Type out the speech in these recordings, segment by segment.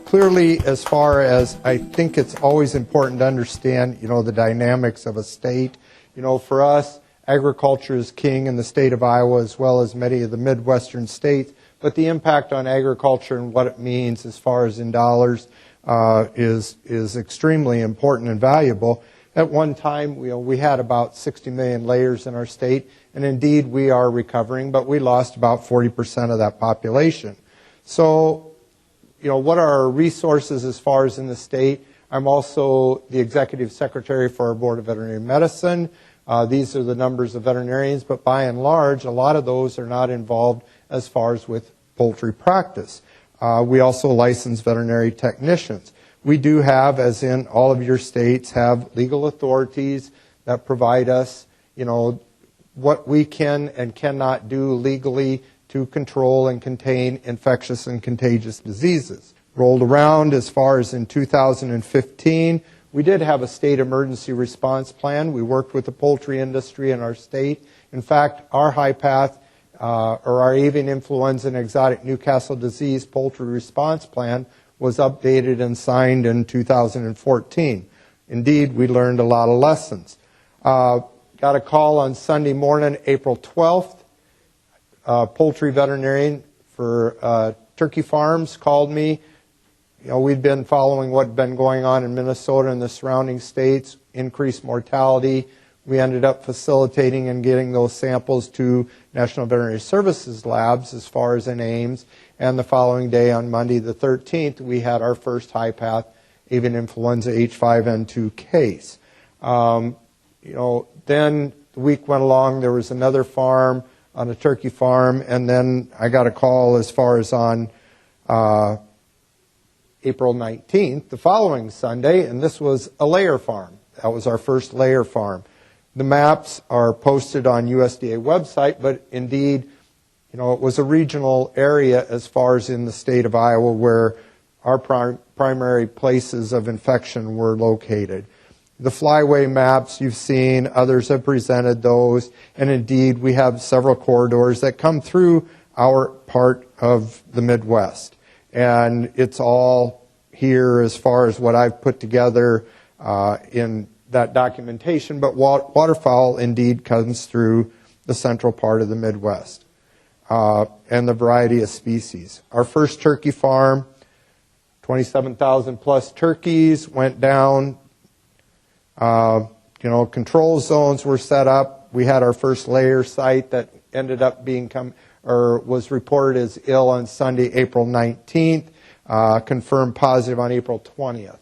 clearly, as far as I think it's always important to understand, the dynamics of a state. For us, agriculture is king in the state of Iowa as well as many of the Midwestern states, but the impact on agriculture and what it means as far as in dollars is extremely important and valuable. At one time, we had about 60 million layers in our state, and indeed we are recovering, but we lost about 40% of that population. So, what are our resources as far as in the state? I'm also the executive secretary for our Board of Veterinary Medicine. These are the numbers of veterinarians, but by and large, a lot of those are not involved as far as with poultry practice. We also license veterinary technicians. We do have, as in all of your states, have legal authorities that provide us, what we can and cannot do legally to control and contain infectious and contagious diseases. Rolled around as far as in 2015, we did have a state emergency response plan. We worked with the poultry industry in our state. In fact, our HPAI, or our avian influenza and exotic Newcastle disease poultry response plan was updated and signed in 2014. Indeed, we learned a lot of lessons. Got a call on Sunday morning, April 12th. Poultry veterinarian for turkey farms called me. We'd been following what had been going on in Minnesota and the surrounding states, increased mortality. We ended up facilitating and getting those samples to National Veterinary Services labs as far as in Ames. And the following day, on Monday the 13th, we had our first high-path avian influenza H5N2 case. Then the week went along, there was another farm on a turkey farm, and then I got a call as far as on April 19th, the following Sunday, and this was a layer farm. That was our first layer farm. The maps are posted on USDA website, but indeed, it was a regional area as far as in the state of Iowa where our primary places of infection were located. The flyway maps you've seen, others have presented those, and indeed we have several corridors that come through our part of the Midwest. And it's all here as far as what I've put together in that documentation, but waterfowl indeed comes through the central part of the Midwest and the variety of species. Our first turkey farm, 27,000 plus turkeys, went down. Control zones were set up. We had our first layer site that ended up was reported as ill on Sunday, April 19th, confirmed positive on April 20th.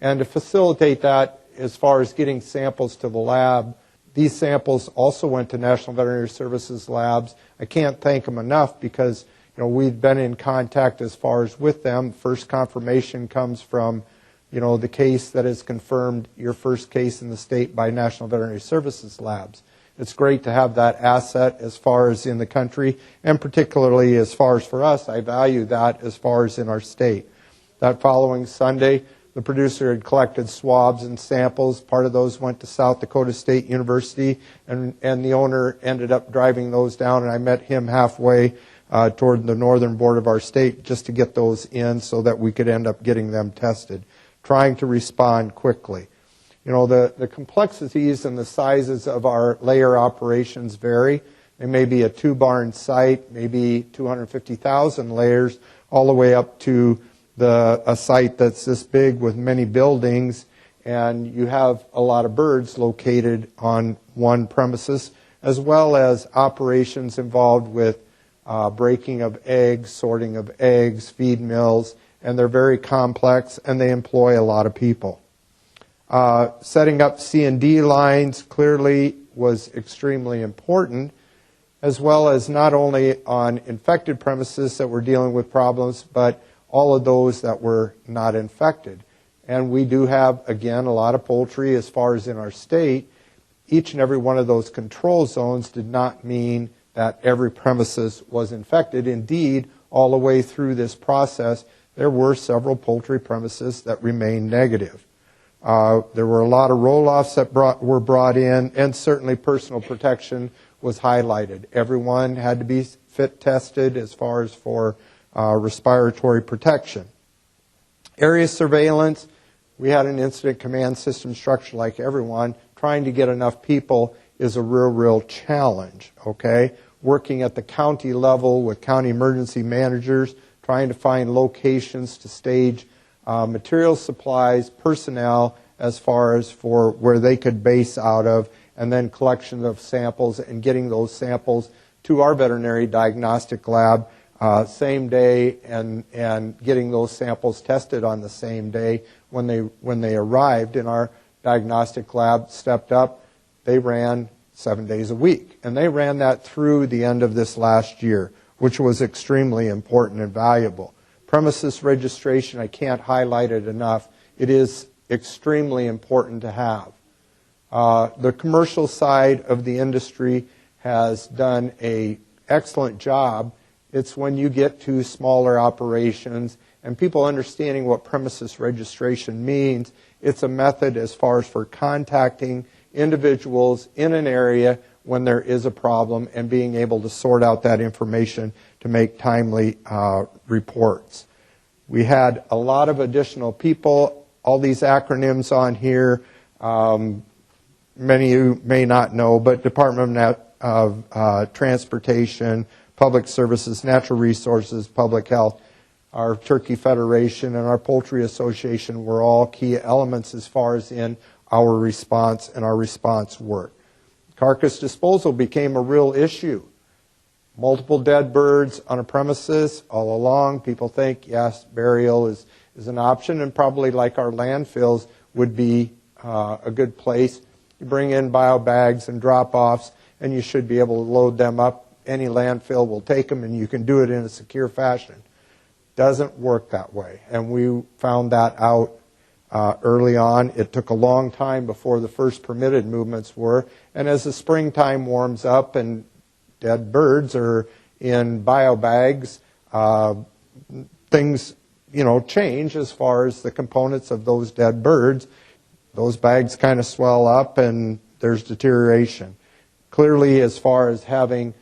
And to facilitate that, as far as getting samples to the lab, these samples also went to National Veterinary Services labs. I can't thank them enough because we've been in contact as far as with them. First confirmation comes from the case that is confirmed, your first case in the state by National Veterinary Services labs. It's great to have that asset as far as in the country, and particularly as far as for us, I value that as far as in our state. That following Sunday, the producer had collected swabs and samples. Part of those went to South Dakota State University, and the owner ended up driving those down, and I met him halfway toward the northern border of our state just to get those in so that we could end up getting them tested, trying to respond quickly. The complexities and the sizes of our layer operations vary. They may be a 2-barn site, maybe 250,000 layers, all the way up to a site that's this big with many buildings, and you have a lot of birds located on one premises, as well as operations involved with breaking of eggs, sorting of eggs, feed mills, and they're very complex, and they employ a lot of people. Setting up C&D lines clearly was extremely important, as well as not only on infected premises that were dealing with problems, but all of those that were not infected. And we do have, again, a lot of poultry as far as in our state. Each and every one of those control zones did not mean that every premises was infected. Indeed, all the way through this process, there were several poultry premises that remained negative. There were a lot of roll-offs that were brought in, and certainly personal protection was highlighted. Everyone had to be fit tested as far as for respiratory protection. Area surveillance, we had an incident command system structure like everyone. Trying to get enough people is a real challenge, okay? Working at the county level with county emergency managers, trying to find locations to stage material supplies, personnel, as far as for where they could base out of, and then collection of samples and getting those samples to our veterinary diagnostic lab same day, and getting those samples tested on the same day when they arrived. And our diagnostic lab stepped up. They ran 7 days a week, and they ran that through the end of this last year, which was extremely important and valuable. Premises registration, I can't highlight it enough. It is extremely important to have. The commercial side of the industry has done an excellent job. It's when you get to smaller operations and people understanding what premises registration means. It's a method as far as for contacting individuals in an area when there is a problem and being able to sort out that information to make timely reports. We had a lot of additional people, all these acronyms on here. Many of you may not know, but Department of Transportation, Public Services, Natural Resources, Public Health, our Turkey Federation, and our Poultry Association were all key elements as far as in our response and our response work. Carcass disposal became a real issue. Multiple dead birds on a premises all along. People think, yes, burial is an option, and probably like our landfills would be a good place. You bring in bio bags and drop-offs, and you should be able to load them up. Any landfill will take them, and you can do it in a secure fashion. Doesn't work that way, and we found that out early on. It took a long time before the first permitted movements were, and as the springtime warms up and dead birds are in bio bags, things change as far as the components of those dead birds. Those bags kind of swell up and there's deterioration. Clearly, as far as having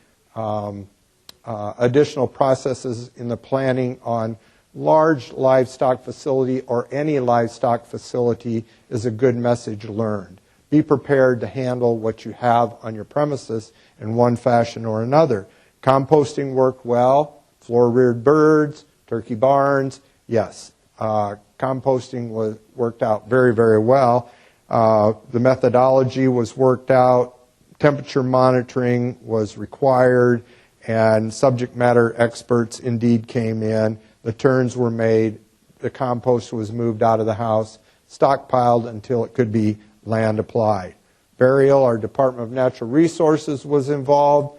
additional processes in the planning on large livestock facility or any livestock facility is a good message learned. Be prepared to handle what you have on your premises in one fashion or another. Composting worked well. Floor-reared birds, turkey barns, yes. Composting worked out very well. The methodology was worked out. Temperature monitoring was required, and subject matter experts indeed came in. The turns were made. The compost was moved out of the house, stockpiled until it could be land applied. Burial, our Department of Natural Resources was involved.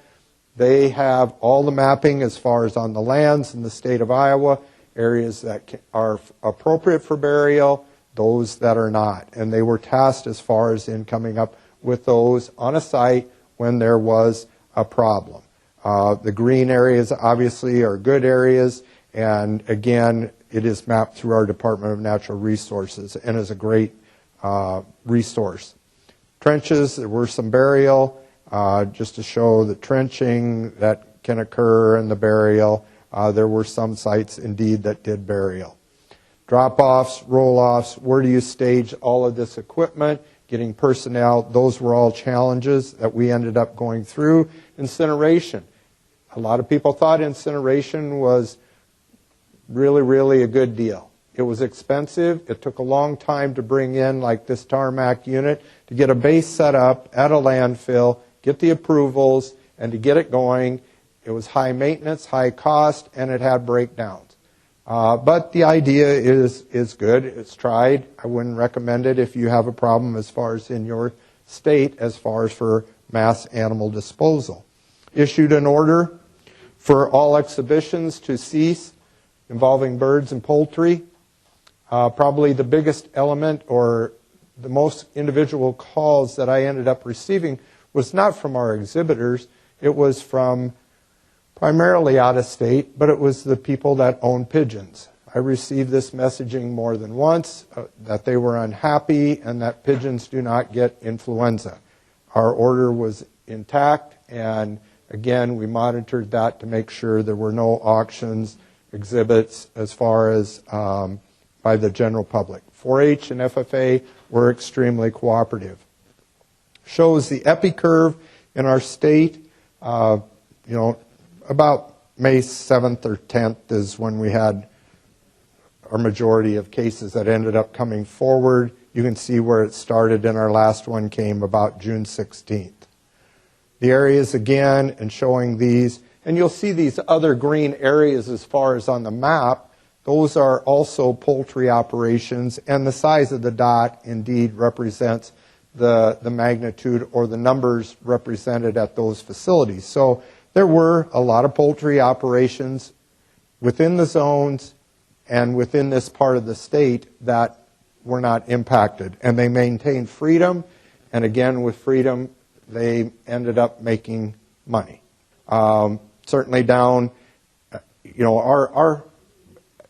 They have all the mapping as far as on the lands in the state of Iowa, areas that are appropriate for burial, those that are not. And they were tasked as far as in coming up with those on a site when there was a problem. The green areas obviously are good areas, and again, it is mapped through our Department of Natural Resources and is a great resource. Trenches, there were some burial, just to show the trenching that can occur and the burial. There were some sites indeed that did burial. Drop-offs, roll-offs, where do you stage all of this equipment, getting personnel, those were all challenges that we ended up going through. Incineration. A lot of people thought incineration was really a good deal. It was expensive. It took a long time to bring in, like this tarmac unit, to get a base set up at a landfill, get the approvals, and to get it going. It was high maintenance, high cost, and it had breakdowns. But the idea is good. It's tried. I wouldn't recommend it if you have a problem as far as in your state as far as for mass animal disposal. Issued an order for all exhibitions to cease involving birds and poultry. Probably the biggest element or the most individual calls that I ended up receiving was not from our exhibitors. It was from primarily out of state, but it was the people that own pigeons. I received this messaging more than once, that they were unhappy and that pigeons do not get influenza. Our order was intact, and again, we monitored that to make sure there were no auctions, exhibits as far as by the general public. 4-H and FFA were extremely cooperative. Shows the epi curve in our state. About May 7th or 10th is when we had our majority of cases that ended up coming forward. You can see where it started, and our last one came about June 16th. The areas again, and showing these, and you'll see these other green areas as far as on the map. Those are also poultry operations, and the size of the dot indeed represents the magnitude or the numbers represented at those facilities. So there were a lot of poultry operations within the zones and within this part of the state that were not impacted. And they maintained freedom, and again, with freedom, they ended up making money. Certainly down, our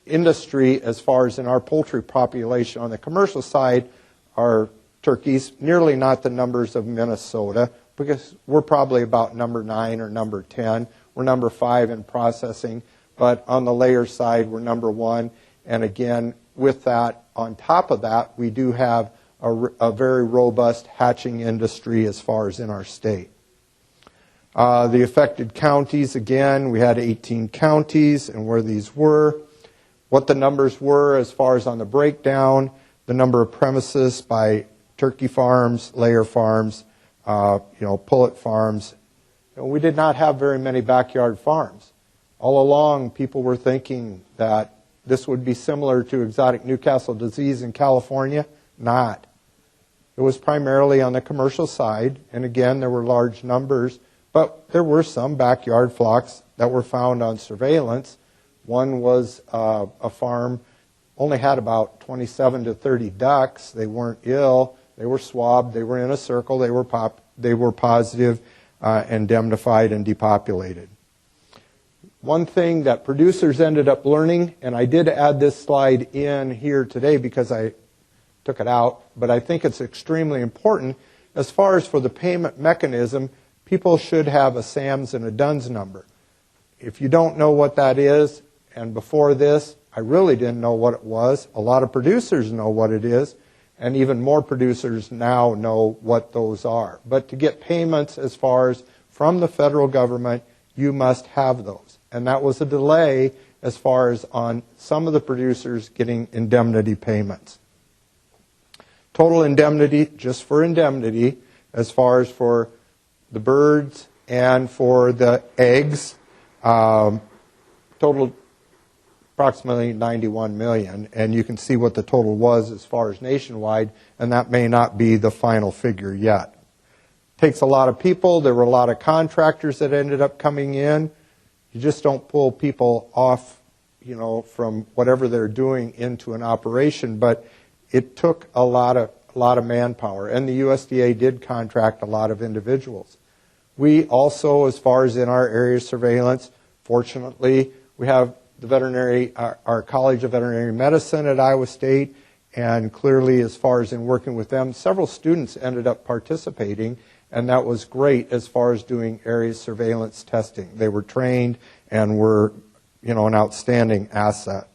industry, as far as in our poultry population on the commercial side, are turkeys, nearly not the numbers of Minnesota, because we're probably about number 9 or number 10. We're number 5 in processing, but on the layer side, we're number 1. And again, with that, on top of that, we do have a very robust hatching industry as far as in our state. The affected counties, again, we had 18 counties and where these were. What the numbers were as far as on the breakdown, the number of premises by turkey farms, layer farms, pullet farms. We did not have very many backyard farms. All along, people were thinking that this would be similar to exotic Newcastle disease in California. Not. It was primarily on the commercial side, and again, there were large numbers, but there were some backyard flocks that were found on surveillance. One was a farm, only had about 27 to 30 ducks. They weren't ill. They were swabbed. They were in a circle. They were positive, indemnified, and depopulated. One thing that producers ended up learning, and I did add this slide in here today because I took it out, but I think it's extremely important. As far as for the payment mechanism, people should have a SAMS and a DUNS number. If you don't know what that is, and before this, I really didn't know what it was. A lot of producers know what it is, and even more producers now know what those are. But to get payments as far as from the federal government, you must have those. And that was a delay as far as on some of the producers getting indemnity payments. Total indemnity, just for indemnity, as far as for the birds and for the eggs, totaled approximately $91 million, and you can see what the total was as far as nationwide, and that may not be the final figure yet. Takes a lot of people. There were a lot of contractors that ended up coming in. You just don't pull people off, from whatever they're doing into an operation, but it took a lot of manpower, and the USDA did contract a lot of individuals. We also, as far as in our area of surveillance, fortunately, we have the veterinary, our College of Veterinary Medicine at Iowa State, and clearly as far as in working with them, several students ended up participating, and that was great as far as doing area surveillance testing. They were trained and were, an outstanding asset.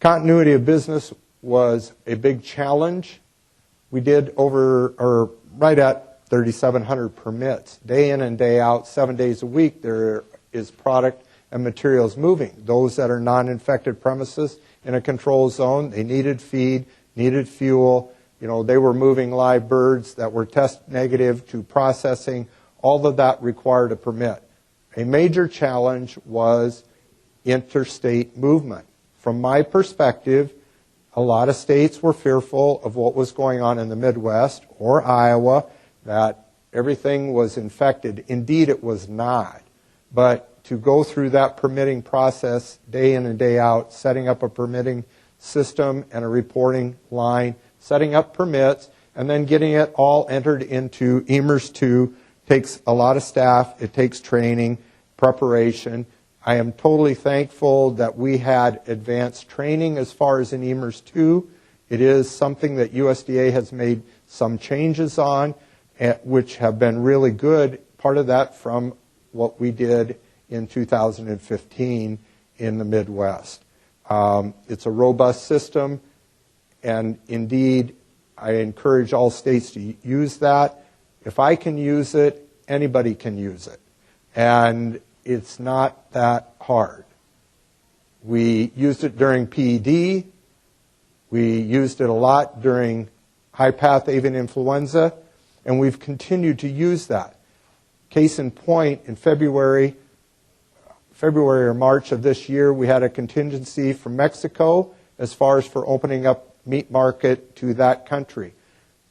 Continuity of business was a big challenge. We did right at 3,700 permits. Day in and day out, 7 days a week, there is product and materials moving. Those that are non-infected premises in a control zone, they needed feed, needed fuel. They were moving live birds that were test negative to processing. All of that required a permit. A major challenge was interstate movement. From my perspective, a lot of states were fearful of what was going on in the Midwest or Iowa, that everything was infected. Indeed, it was not. But to go through that permitting process day in and day out, setting up a permitting system and a reporting line, setting up permits, and then getting it all entered into EMERS 2 takes a lot of staff. It takes training, preparation. I am totally thankful that we had advanced training as far as in EMERS 2. It is something that USDA has made some changes on, which have been really good. Part of that from what we did in 2015 in the Midwest. It's a robust system, and indeed, I encourage all states to use that. If I can use it, anybody can use it. And it's not that hard. We used it during PED. We used it a lot during high-path avian influenza, and we've continued to use that. Case in point, in February or March of this year, we had a contingency from Mexico as far as for opening up meat market to that country.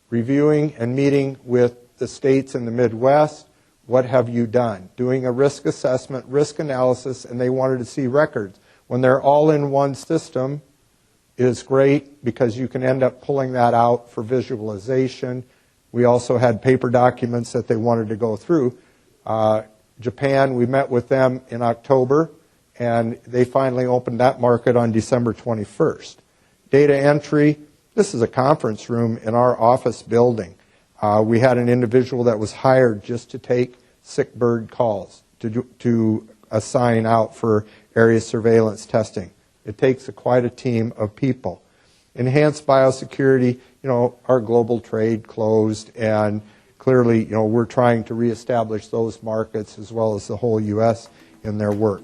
Reviewing and meeting with the states in the Midwest, what have you done? Doing a risk assessment, risk analysis, and they wanted to see records. When they're all in one system, it is great because you can end up pulling that out for visualization. We also had paper documents that they wanted to go through. Japan, we met with them in October, and they finally opened that market on December 21st. Data entry, this is a conference room in our office building. We had an individual that was hired just to take sick bird calls, to assign out for area surveillance testing. It takes quite a team of people. Enhanced biosecurity, our global trade closed, and clearly, we're trying to reestablish those markets as well as the whole U.S. in their work.